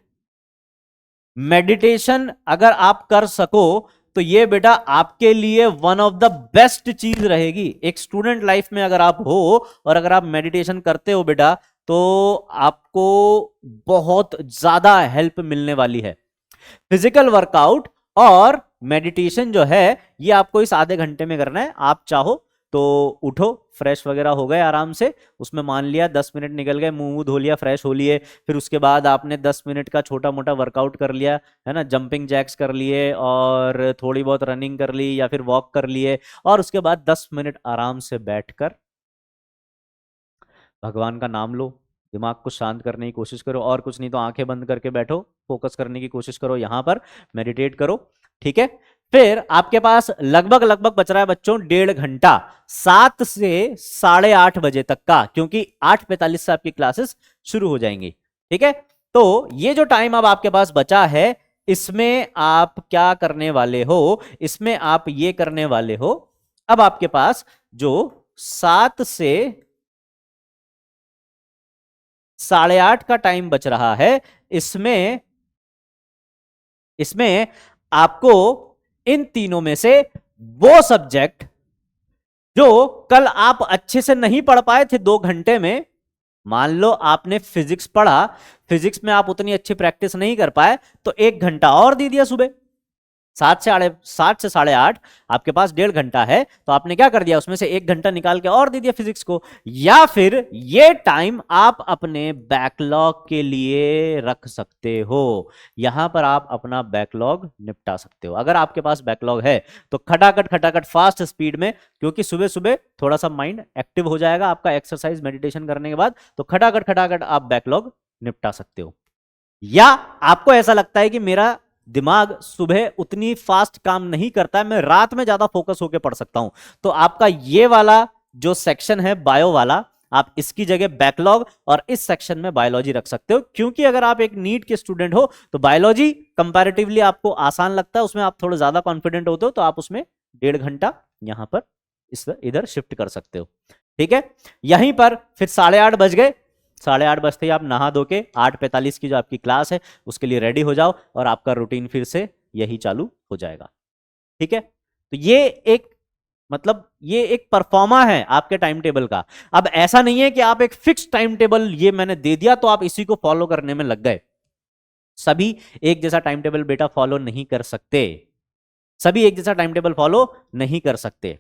मेडिटेशन अगर आप कर सको तो ये बेटा आपके लिए वन ऑफ द बेस्ट चीज रहेगी। एक स्टूडेंट लाइफ में अगर आप हो और अगर आप मेडिटेशन करते हो बेटा, तो आपको बहुत ज्यादा हेल्प मिलने वाली है। फिजिकल वर्कआउट और मेडिटेशन जो है, ये आपको इस आधे घंटे में करना है। आप चाहो तो उठो, फ्रेश वगैरह हो गए आराम से, उसमें मान लिया 10 मिनट निकल गए, मुंह धो लिया, फ्रेश हो लिए, फिर उसके बाद आपने 10 मिनट का छोटा मोटा वर्कआउट कर लिया, है ना, जंपिंग जैक्स कर लिए, और थोड़ी बहुत रनिंग कर ली, या फिर वॉक कर लिए, और उसके बाद 10 मिनट आराम से बैठकर भगवान का नाम लो, दिमाग को शांत करने की कोशिश करो, और कुछ नहीं तो आंखें बंद करके बैठो, फोकस करने की कोशिश करो, यहां पर मेडिटेट करो, ठीक है। फिर आपके पास लगभग लगभग बच रहा है बच्चों 1.5 घंटा, 7 से 8:30 बजे तक का, क्योंकि 8:45 से आपकी क्लासेस शुरू हो जाएंगी। ठीक है, तो ये जो टाइम अब आपके पास बचा है, इसमें आप क्या करने वाले हो, इसमें आप ये करने वाले हो, अब आपके पास जो 7 से 8:30 का टाइम बच रहा है, इसमें इसमें आपको इन तीनों में से वो सब्जेक्ट जो कल आप अच्छे से नहीं पढ़ पाए थे 2 घंटे में, मान लो आपने फिजिक्स पढ़ा, फिजिक्स में आप उतनी अच्छी प्रैक्टिस नहीं कर पाए, तो 1 घंटा और दे दिया सुबह। 7 से 8:30 आपके पास 1.5 घंटा है, तो आपने क्या कर दिया, उसमें से 1 घंटा निकाल के और दे दिया फिजिक्स को। या फिर ये टाइम आप अपने बैकलॉग के लिए रख सकते हो, यहां पर आप अपना बैकलॉग निपटा सकते हो। अगर आपके पास बैकलॉग है तो खटाखट खटाखट फास्ट स्पीड में, क्योंकि सुबह सुबह थोड़ा सा माइंड एक्टिव हो जाएगा आपका एक्सरसाइज मेडिटेशन करने के बाद, तो खटाखट खटाखट आप बैकलॉग निपटा सकते हो। या आपको ऐसा लगता है कि मेरा दिमाग सुबह उतनी फास्ट काम नहीं करता है, मैं रात में ज्यादा फोकस होकर पढ़ सकता हूं, तो आपका ये वाला जो सेक्शन है बायो वाला, आप इसकी जगह बैकलॉग और इस सेक्शन में बायोलॉजी रख सकते हो। क्योंकि अगर आप एक नीट के स्टूडेंट हो तो बायोलॉजी कंपैरेटिवली आपको आसान लगता है, उसमें आप थोड़ा ज्यादा कॉन्फिडेंट होते हो, तो आप उसमें 1.5 घंटा यहां पर इधर शिफ्ट कर सकते हो। ठीक है, यहीं पर फिर 8:30 बज गए, 8:30 बजते ही आप नहा धो के 8:45 की जो आपकी क्लास है उसके लिए रेडी हो जाओ, और आपका रूटीन फिर से यही चालू हो जाएगा। ठीक है, तो ये एक मतलब ये एक परफॉर्मा है आपके टाइम टेबल का। अब ऐसा नहीं है कि आप एक फिक्स टाइम टेबल ये मैंने दे दिया तो आप इसी को फॉलो करने में लग गए। सभी एक जैसा टाइम टेबल बेटा फॉलो नहीं कर सकते, सभी एक जैसा टाइम टेबल फॉलो नहीं कर सकते।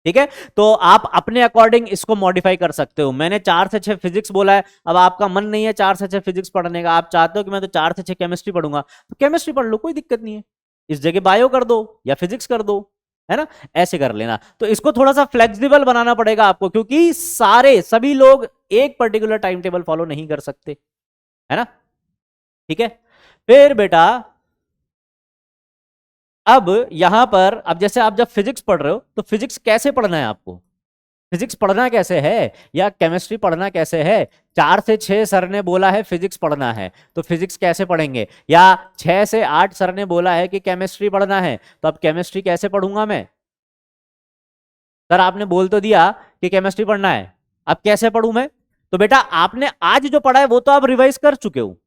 ठीक है, तो आप अपने अकॉर्डिंग इसको मॉडिफाई कर सकते हो। मैंने 4 से 6 फिजिक्स बोला है, अब आपका मन नहीं है 4 से 6 फिजिक्स पढ़ने का, आप चाहते हो कि मैं तो 4 से 6 केमिस्ट्री पढ़ूंगा, तो केमिस्ट्री पढ़ लो, कोई दिक्कत नहीं है, इस जगह बायो कर दो या फिजिक्स कर दो, है ना, ऐसे कर लेना। तो इसको थोड़ा सा फ्लेक्सिबल बनाना पड़ेगा आपको, क्योंकि सभी लोग एक पर्टिकुलर टाइम टेबल फॉलो नहीं कर सकते, है ना। ठीक है, फिर बेटा अब यहां पर, अब जैसे आप जब फिजिक्स पढ़ रहे हो तो फिजिक्स कैसे पढ़ना है आपको, फिजिक्स पढ़ना कैसे है या केमिस्ट्री पढ़ना कैसे है। 4 से 6 सर ने बोला है फिजिक्स पढ़ना है, तो फिजिक्स कैसे पढ़ेंगे। या 6 से 8 सर ने बोला है कि केमिस्ट्री पढ़ना है, तो अब केमिस्ट्री कैसे पढ़ूंगा मैं। सर आपने बोल तो दिया कि केमिस्ट्री पढ़ना है, अब कैसे पढ़ूं मैं। तो बेटा आपने आज जो पढ़ा है वो तो आप रिवाइज कर चुके हो,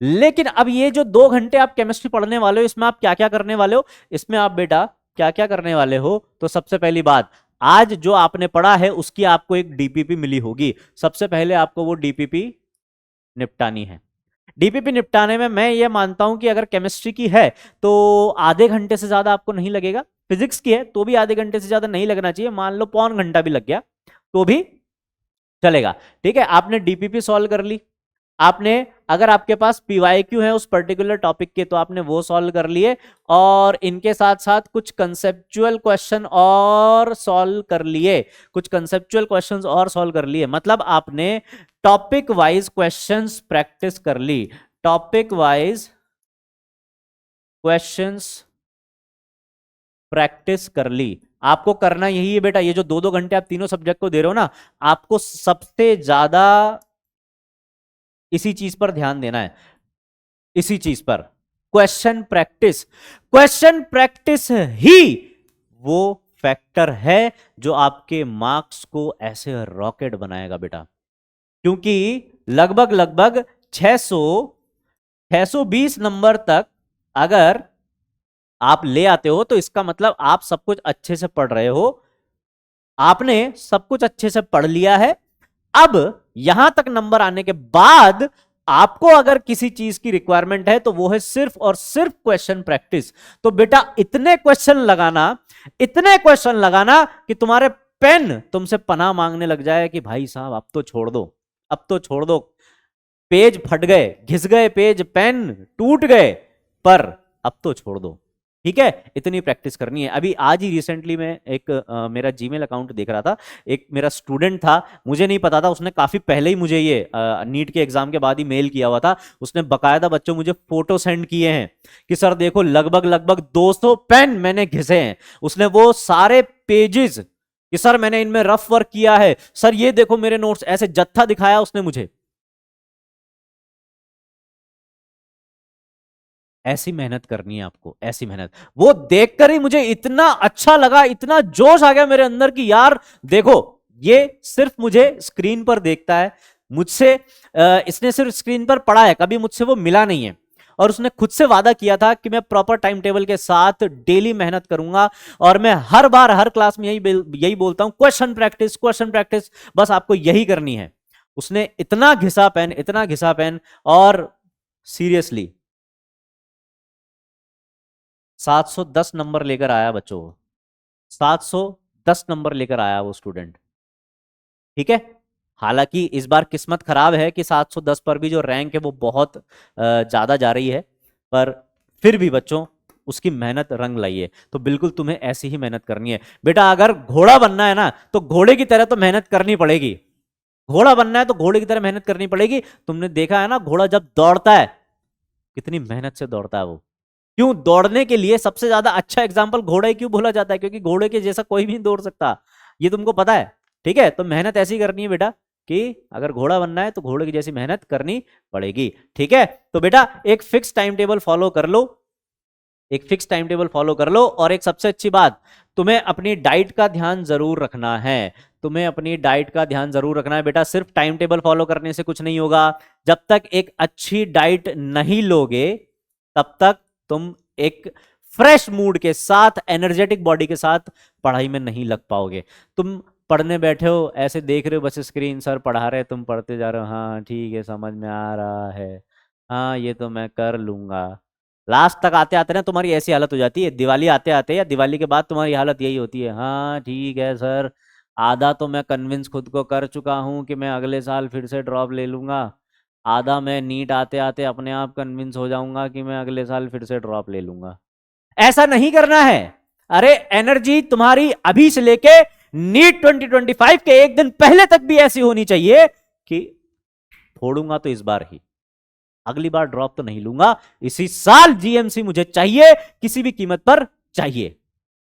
लेकिन अब ये जो 2 घंटे आप केमिस्ट्री पढ़ने वाले हो, इसमें आप क्या क्या करने वाले हो, इसमें आप बेटा क्या क्या करने वाले हो। तो सबसे पहली बात, आज जो आपने पढ़ा है उसकी आपको एक डीपीपी मिली होगी, सबसे पहले आपको वो डीपीपी निपटानी है। डीपीपी निपटाने में मैं ये मानता हूं कि अगर केमिस्ट्री की है तो आधे घंटे से ज्यादा आपको नहीं लगेगा, फिजिक्स की है तो भी आधे घंटे से ज्यादा नहीं लगना चाहिए, मान लो पौन घंटा भी लग गया तो भी चलेगा। ठीक है, आपने डीपीपी सॉल्व कर ली, आपने अगर आपके पास पीवाईक्यू है उस पर्टिकुलर टॉपिक के तो आपने वो सॉल्व कर लिए, और इनके साथ साथ कुछ कंसेप्चुअल क्वेश्चन और सॉल्व कर लिए, कुछ कंसेप्चुअल क्वेश्चंस और सॉल्व कर लिए, मतलब आपने टॉपिक वाइज क्वेश्चंस प्रैक्टिस कर ली, टॉपिक वाइज क्वेश्चंस प्रैक्टिस कर ली। आपको करना यही है बेटा, ये जो 2-2 घंटे आप तीनों सब्जेक्ट को दे रहे हो ना, आपको सबसे ज्यादा इसी चीज पर ध्यान देना है, इसी चीज पर, क्वेश्चन प्रैक्टिस। क्वेश्चन प्रैक्टिस ही वो फैक्टर है जो आपके मार्क्स को ऐसे रॉकेट बनाएगा बेटा। क्योंकि लगभग लगभग 620 नंबर तक अगर आप ले आते हो तो इसका मतलब आप सब कुछ अच्छे से पढ़ रहे हो, आपने सब कुछ अच्छे से पढ़ लिया है। अब यहां तक नंबर आने के बाद आपको अगर किसी चीज की रिक्वायरमेंट है तो वो है सिर्फ और सिर्फ क्वेश्चन प्रैक्टिस। तो बेटा इतने क्वेश्चन लगाना, इतने क्वेश्चन लगाना कि तुम्हारे पेन तुमसे पनाह मांगने लग जाए कि भाई साहब अब तो छोड़ दो, अब तो छोड़ दो, पेज फट गए, घिस गए पेज, पेन टूट गए, पर अब तो छोड़ दो। ठीक है, इतनी प्रैक्टिस करनी है। अभी आज ही रिसेंटली मैं एक मेरा जीमेल अकाउंट देख रहा था, एक मेरा स्टूडेंट था, मुझे नहीं पता था, उसने काफी पहले ही मुझे ये नीट के एग्जाम के बाद ही मेल किया हुआ था। उसने बकायदा बच्चों मुझे फोटो सेंड किए हैं कि सर देखो लगभग लगभग 200 पेन मैंने घिसे हैं। उसने वो सारे पेजेस कि सर मैंने इनमें रफ वर्क किया है, सर ये देखो मेरे नोट्स, ऐसे जत्था दिखाया उसने मुझे। ऐसी मेहनत करनी है आपको, ऐसी मेहनत। वो देखकर ही मुझे इतना अच्छा लगा, इतना जोश आ गया मेरे अंदर कि यार देखो ये सिर्फ मुझे स्क्रीन पर देखता है, मुझसे इसने सिर्फ स्क्रीन पर पढ़ा है, कभी मुझसे वो मिला नहीं है। और उसने खुद से वादा किया था कि मैं प्रॉपर टाइम टेबल के साथ डेली मेहनत करूंगा। और मैं हर बार हर क्लास में यही बोलता हूं, क्वेश्चन प्रैक्टिस, क्वेश्चन प्रैक्टिस, बस आपको यही करनी है। उसने इतना घिसा पेन, इतना घिसा पेन, और सीरियसली 710 नंबर लेकर आया बच्चों, 710 नंबर लेकर आया वो स्टूडेंट। ठीक है, हालांकि इस बार किस्मत खराब है कि 710 पर भी जो रैंक है वो बहुत ज्यादा जा रही है, पर फिर भी बच्चों उसकी मेहनत रंग लाई है। तो बिल्कुल तुम्हें ऐसी ही मेहनत करनी है बेटा। अगर घोड़ा बनना है ना तो घोड़े की तरह तो मेहनत करनी पड़ेगी। घोड़ा बनना है तो घोड़े की तरह मेहनत करनी पड़ेगी। तुमने देखा है ना घोड़ा जब दौड़ता है कितनी मेहनत से दौड़ता है वो। क्यों? दौड़ने के लिए सबसे ज्यादा अच्छा एग्जाम्पल घोड़ा ही क्यों बोला जाता है? क्योंकि घोड़े के जैसा कोई भी नहीं दौड़ सकता, ये तुमको पता है। ठीक है, तो मेहनत ऐसी करनी है बेटा कि अगर घोड़ा बनना है तो घोड़े की जैसी मेहनत करनी पड़ेगी। ठीक है, तो बेटा एक फिक्स टाइम टेबल फॉलो कर लो, एक फिक्स टाइम टेबल फॉलो कर लो। और एक सबसे अच्छी बात, तुम्हें अपनी डाइट का ध्यान जरूर रखना है। तुम्हें अपनी डाइट का ध्यान जरूर रखना है बेटा। सिर्फ टाइम टेबल फॉलो करने से कुछ नहीं होगा। जब तक एक अच्छी डाइट नहीं लोगे तब तक तुम एक फ्रेश मूड के साथ, एनर्जेटिक बॉडी के साथ पढ़ाई में नहीं लग पाओगे। तुम पढ़ने बैठे हो, ऐसे देख रहे हो बस स्क्रीन, सर पढ़ा रहे, तुम पढ़ते जा रहे हो, हाँ ठीक है समझ में आ रहा है, हाँ ये तो मैं कर लूंगा। लास्ट तक आते आते ना तुम्हारी ऐसी हालत हो जाती है, दिवाली आते आते या दिवाली के बाद तुम्हारी हालत यही होती है, हाँ ठीक है सर, आधा तो मैं कन्विंस खुद को कर चुका हूँ कि मैं अगले साल फिर से ड्रॉप ले लूंगा, आधा मैं नीट आते आते अपने आप कन्विंस हो जाऊंगा कि मैं अगले साल फिर से ड्रॉप ले लूंगा। ऐसा नहीं करना है। अरे एनर्जी तुम्हारी अभी से लेके नीट 2025 के एक दिन पहले तक भी ऐसी होनी चाहिए कि फोड़ूंगा तो इस बार ही, अगली बार ड्रॉप तो नहीं लूंगा, इसी साल जीएमसी मुझे चाहिए, किसी भी कीमत पर चाहिए।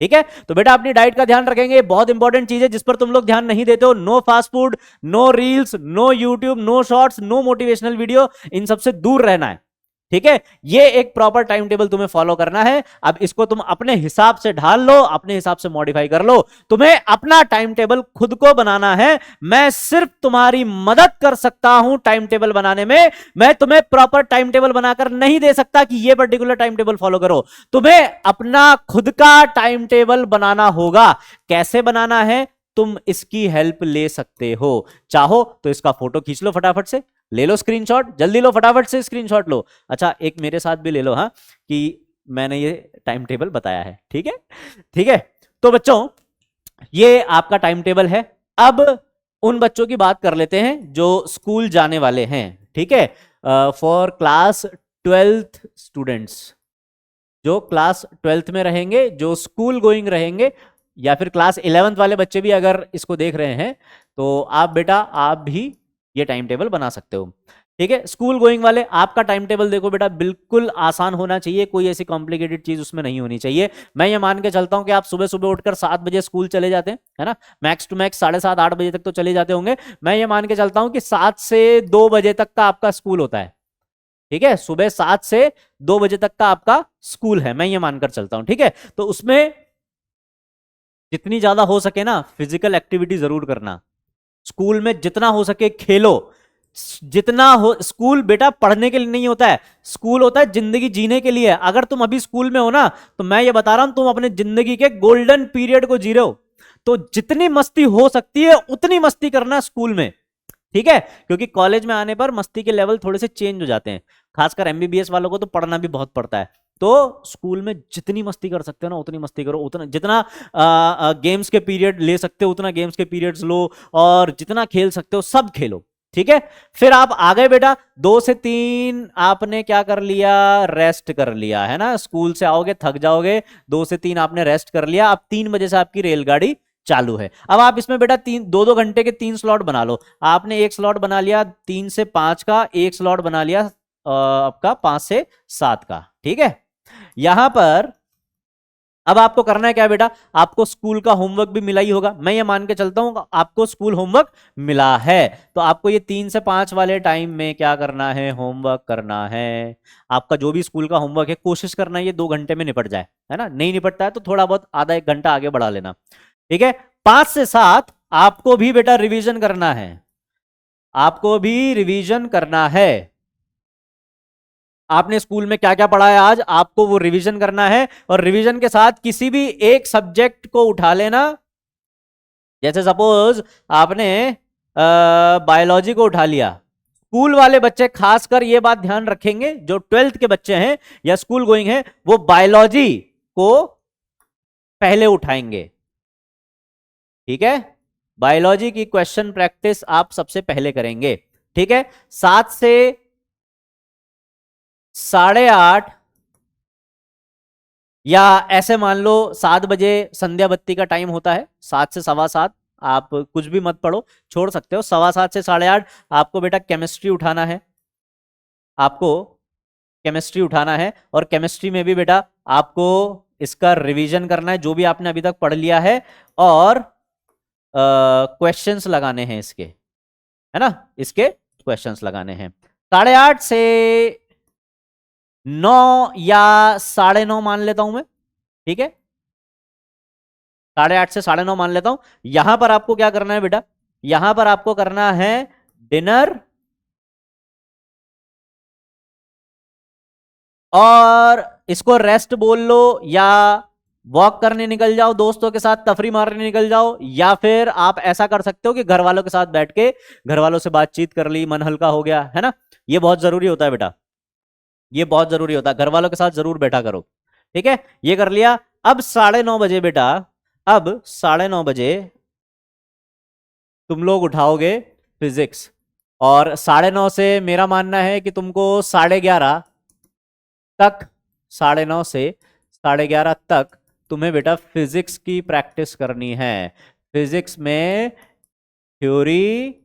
ठीक है, तो बेटा अपनी डाइट का ध्यान रखेंगे, बहुत इंपॉर्टेंट चीज है जिस पर तुम लोग ध्यान नहीं देते हो। No fast food, no reels, no YouTube, no shorts, no motivational video, इन सबसे दूर रहना है। ठीक है, ये एक प्रॉपर टाइम टेबल तुम्हें फॉलो करना है। अब इसको तुम अपने हिसाब से ढाल लो, अपने हिसाब से मॉडिफाई कर लो। तुम्हें अपना टाइम टेबल खुद को बनाना है। मैं सिर्फ तुम्हारी मदद कर सकता हूं टाइम टेबल बनाने में। मैं तुम्हें प्रॉपर टाइम टेबल बनाकर नहीं दे सकता कि ये पर्टिकुलर टाइम टेबल फॉलो करो। तुम्हें अपना खुद का टाइम टेबल बनाना होगा। कैसे बनाना है? तुम इसकी हेल्प ले सकते हो। चाहो तो इसका फोटो खींच लो, फटाफट से ले लो स्क्रीनशॉट, जल्दी लो, फटाफट से स्क्रीनशॉट लो। अच्छा एक मेरे साथ भी ले लो, हाँ, कि मैंने ये टाइम टेबल बताया है। ठीक है, ठीक है, तो बच्चों ये आपका टाइम टेबल है। अब उन बच्चों की बात कर लेते हैं जो स्कूल जाने वाले हैं। ठीक है, फॉर क्लास 12th स्टूडेंट्स, जो क्लास 12th में रहेंगे, जो स्कूल गोइंग रहेंगे, या फिर क्लास 11th वाले बच्चे भी अगर इसको देख रहे हैं तो आप बेटा आप भी ये टाइम टेबल बना सकते हो। ठीक है, स्कूल गोइंग वाले आपका टाइम टेबल देखो बेटा बिल्कुल आसान होना चाहिए, कोई ऐसी कॉम्प्लिकेटेड चीज उसमें नहीं होनी चाहिए। मैं ये मान के चलता हूं कि आप सुबह सुबह उठकर 7 बजे स्कूल चले जाते हैं, है ना, मैक्स टू मैक्स 7:30 8 बजे तक तो चले जाते होंगे। मैं ये मान के चलता हूं कि 7 से 2 बजे तक का आपका स्कूल होता है। ठीक है, सुबह 7 से 2 बजे तक का आपका स्कूल है, मैं ये मानकर चलता हूं। ठीक है, तो उसमें जितनी ज्यादा हो सके ना फिजिकल एक्टिविटी जरूर करना। स्कूल में जितना हो सके खेलो, जितना हो। स्कूल बेटा पढ़ने के लिए नहीं होता है, स्कूल होता है जिंदगी जीने के लिए। अगर तुम अभी स्कूल में हो ना तो मैं ये बता रहा हूं तुम अपने जिंदगी के गोल्डन पीरियड को जी रहे हो। तो जितनी मस्ती हो सकती है उतनी मस्ती करना स्कूल में। ठीक है, क्योंकि कॉलेज में आने पर मस्ती के लेवल थोड़े से चेंज हो जाते हैं, खासकर एमबीबीएस वालों को तो पढ़ना भी बहुत पड़ता है। तो स्कूल में जितनी मस्ती कर सकते हो ना उतनी मस्ती करो, उतना जितना गेम्स के पीरियड ले सकते हो उतना गेम्स के पीरियड्स लो, और जितना खेल सकते हो सब खेलो। ठीक है। फिर आप आ गए बेटा, 2 से 3 आपने क्या कर लिया, रेस्ट कर लिया, है ना। स्कूल से आओगे थक जाओगे, 2 से 3 आपने रेस्ट कर लिया। अब 3 बजे से आपकी रेलगाड़ी चालू है। अब आप इसमें बेटा 2-2 घंटे के 3 स्लॉट बना लो। आपने एक स्लॉट बना लिया 3 से 5 का, एक स्लॉट बना लिया आपका 5 से 7 का, ठीक है। यहां पर अब आपको करना है क्या बेटा, आपको स्कूल का होमवर्क भी मिला ही होगा। मैं ये मान के चलता हूं आपको स्कूल होमवर्क मिला है, तो आपको ये 3 से 5 वाले टाइम में क्या करना है, होमवर्क करना है। आपका जो भी स्कूल का होमवर्क है कोशिश करना है ये 2 घंटे में निपट जाए, है ना। नहीं निपटता है तो थोड़ा बहुत आधा 1 घंटा आगे बढ़ा लेना, ठीक है। 5 से 7 आपको भी बेटा रिवीजन करना है, आपको भी रिवीजन करना है। आपने स्कूल में क्या क्या पढ़ा है आज, आपको वो रिवीजन करना है। और रिवीजन के साथ किसी भी एक सब्जेक्ट को उठा लेना। जैसे सपोज आपने बायोलॉजी को उठा लिया। स्कूल वाले बच्चे खासकर ये बात ध्यान रखेंगे, जो 12th के बच्चे हैं या स्कूल गोइंग हैं, वो बायोलॉजी को पहले उठाएंगे, ठीक है। बायोलॉजी की क्वेश्चन प्रैक्टिस आप सबसे पहले करेंगे, ठीक है। 7 से 8:30 या ऐसे मान लो 7 बजे संध्या बत्ती का टाइम होता है, 7 से 7:15 आप कुछ भी मत पढ़ो, छोड़ सकते हो। 7:15 से 8:30 आपको बेटा केमिस्ट्री उठाना है, आपको केमिस्ट्री उठाना है। और केमिस्ट्री में भी बेटा आपको इसका रिवीजन करना है, जो भी आपने अभी तक पढ़ लिया है, और क्वेश्चंस लगाने हैं इसके, है ना, इसके क्वेश्चंस लगाने हैं। 8:30 से 9 या 9:30 मान लेता हूं मैं, ठीक है। 8:30 से 9:30 मान लेता हूं। यहां पर आपको क्या करना है बेटा, यहां पर आपको करना है डिनर, और इसको रेस्ट बोल लो, या वॉक करने निकल जाओ दोस्तों के साथ, तफरी मारने निकल जाओ, या फिर आप ऐसा कर सकते हो कि घर वालों के साथ बैठ के घर वालों से बातचीत कर ली, मन हल्का हो गया, है ना। ये बहुत जरूरी होता है बेटा, ये बहुत जरूरी होता है, घर वालों के साथ जरूर बैठा करो, ठीक है। ये कर लिया। अब 9:30 बजे बेटा, अब 9:30 बजे तुम लोग उठाओगे फिजिक्स, और 9:30 से मेरा मानना है कि तुमको 11:30 तक, 9:30 से 11:30 तक तुम्हें बेटा फिजिक्स की प्रैक्टिस करनी है। फिजिक्स में थ्योरी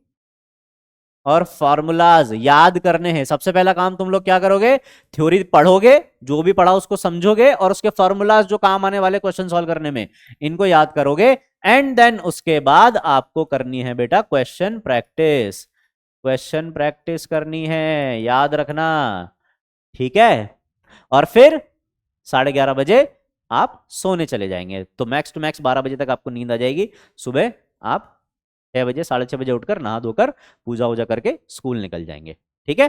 और फॉर्मूलाज याद करने हैं। सबसे पहला काम तुम लोग क्या करोगे, थ्योरी पढ़ोगे, जो भी पढ़ा उसको समझोगे, और उसके फॉर्मूलाज जो काम आने वाले क्वेश्चन सॉल्व करने में, इनको याद करोगे। एंड देन उसके बाद आपको करनी है बेटा क्वेश्चन प्रैक्टिस, क्वेश्चन प्रैक्टिस करनी है, याद रखना, ठीक है। और फिर 11:30 बजे आप सोने चले जाएंगे, तो मैक्स टू मैक्स 12 बजे तक आपको नींद आ जाएगी। सुबह आप 6 बजे 6:30 बजे उठकर नहा धोकर पूजा वूजा करके स्कूल निकल जाएंगे, ठीक है।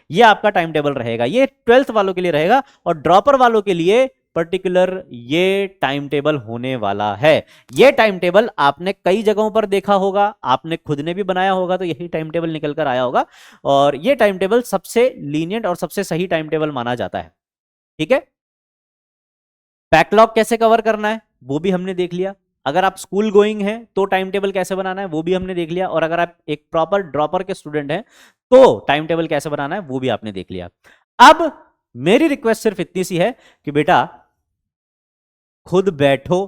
ये आपका टाइम टेबल रहेगा, ये 12th वालों के लिए रहेगा। और ड्रॉपर वालों के लिए पर्टिकुलर ये टाइम टेबल होने वाला है। ये टाइम टेबल आपने कई जगहों पर देखा होगा, आपने खुद ने भी बनाया होगा, तो यही टाइम टेबल निकल कर आया होगा। और ये टाइम टेबल सबसे लीनियंट और सबसे सही टाइम टेबल माना जाता है, ठीक है। बैकलॉग कैसे कवर करना है वो भी हमने देख लिया। अगर आप स्कूल गोइंग हैं तो टाइम टेबल कैसे बनाना है वो भी हमने देख लिया। और अगर आप एक प्रॉपर ड्रॉपर के स्टूडेंट हैं तो टाइम टेबल कैसे बनाना है वो भी आपने देख लिया। अब मेरी रिक्वेस्ट सिर्फ इतनी सी है कि बेटा खुद बैठो,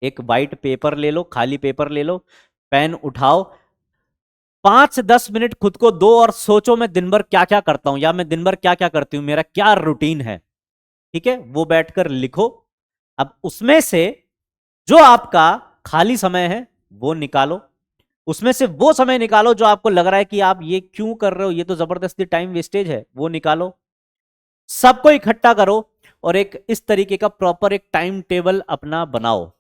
एक वाइट पेपर ले लो, खाली पेपर ले लो, पेन उठाओ, 5 से 10 मिनट खुद को दो और सोचो मैं दिन भर क्या क्या करता हूं, या मैं दिन भर क्या क्या करती हूं, मेरा क्या रूटीन है, ठीक है। वो बैठकर लिखो। अब उसमें से जो आपका खाली समय है वो निकालो, उसमें से वो समय निकालो जो आपको लग रहा है कि आप ये क्यों कर रहे हो, ये तो जबरदस्ती टाइम वेस्टेज है, वो निकालो। सबको इकट्ठा करो और एक इस तरीके का प्रॉपर एक टाइम टेबल अपना बनाओ,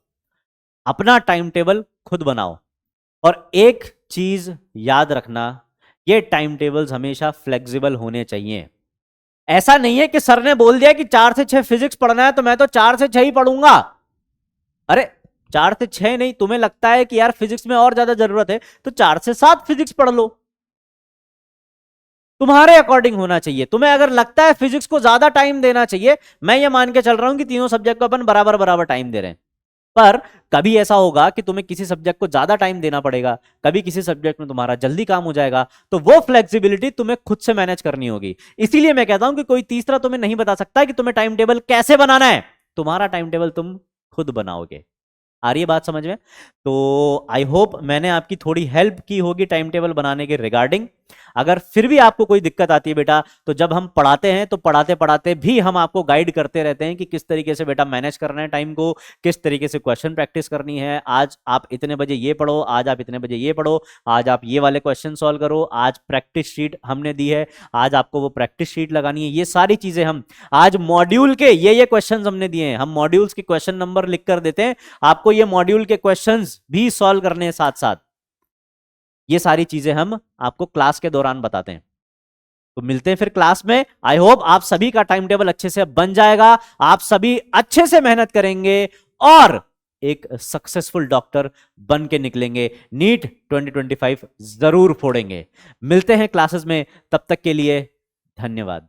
अपना टाइम टेबल खुद बनाओ। और एक चीज याद रखना, ये टाइम टेबल्स हमेशा फ्लेक्सिबल होने चाहिए। ऐसा नहीं है कि सर ने बोल दिया कि 4 से 6 फिजिक्स पढ़ना है तो मैं तो 4 से 6 ही पढ़ूंगा। अरे 4 से 6 नहीं, तुम्हें लगता है कि यार फिजिक्स में और ज्यादा जरूरत है तो 4 से 7 फिजिक्स पढ़ लो, तुम्हारे अकॉर्डिंग होना चाहिए। तुम्हें अगर लगता है फिजिक्स को ज्यादा टाइम देना चाहिए, मैं ये मान के चल रहा हूं कि तीनों सब्जेक्ट को अपन बराबर बराबर टाइम दे रहे हैं, पर कभी ऐसा होगा कि तुम्हें किसी सब्जेक्ट को ज्यादा टाइम देना पड़ेगा, कभी किसी सब्जेक्ट में तुम्हारा जल्दी काम हो जाएगा, तो वो फ्लेक्सिबिलिटी तुम्हें खुद से मैनेज करनी होगी। इसीलिए मैं कहता हूं कि कोई तीसरा तुम्हें नहीं बता सकता कि तुम्हें टाइम टेबल कैसे बनाना है, तुम्हारा टाइम टेबल तुम खुद बनाओगे। आ रही है बात समझ में? तो आई होप मैंने आपकी थोड़ी हेल्प की होगी टाइम टेबल बनाने के रिगार्डिंग। अगर फिर भी आपको कोई दिक्कत आती है बेटा, तो जब हम पढ़ाते हैं तो पढ़ाते पढ़ाते भी हम आपको गाइड करते रहते हैं कि किस तरीके से बेटा मैनेज करना है टाइम को, किस तरीके से क्वेश्चन प्रैक्टिस करनी है। आज आप इतने बजे ये पढ़ो, आज आप इतने बजे ये पढ़ो, आज आप ये वाले क्वेश्चन सॉल्व करो, आज प्रैक्टिस शीट हमने दी है, आज आपको वो प्रैक्टिस शीट लगानी है। ये सारी चीजें हम आज मॉड्यूल के ये क्वेश्चन हमने दिए हैं, हम मॉड्यूल्स के क्वेश्चन नंबर लिख कर देते हैं, आपको ये मॉड्यूल के क्वेश्चंस भी सॉल्व करने हैं साथ साथ। ये सारी चीजें हम आपको क्लास के दौरान बताते हैं। तो मिलते हैं फिर क्लास में। आई होप आप सभी का टाइम टेबल अच्छे से बन जाएगा, आप सभी अच्छे से मेहनत करेंगे और एक सक्सेसफुल डॉक्टर बन के निकलेंगे, नीट 2025 जरूर फोड़ेंगे। मिलते हैं क्लासेस में, तब तक के लिए धन्यवाद।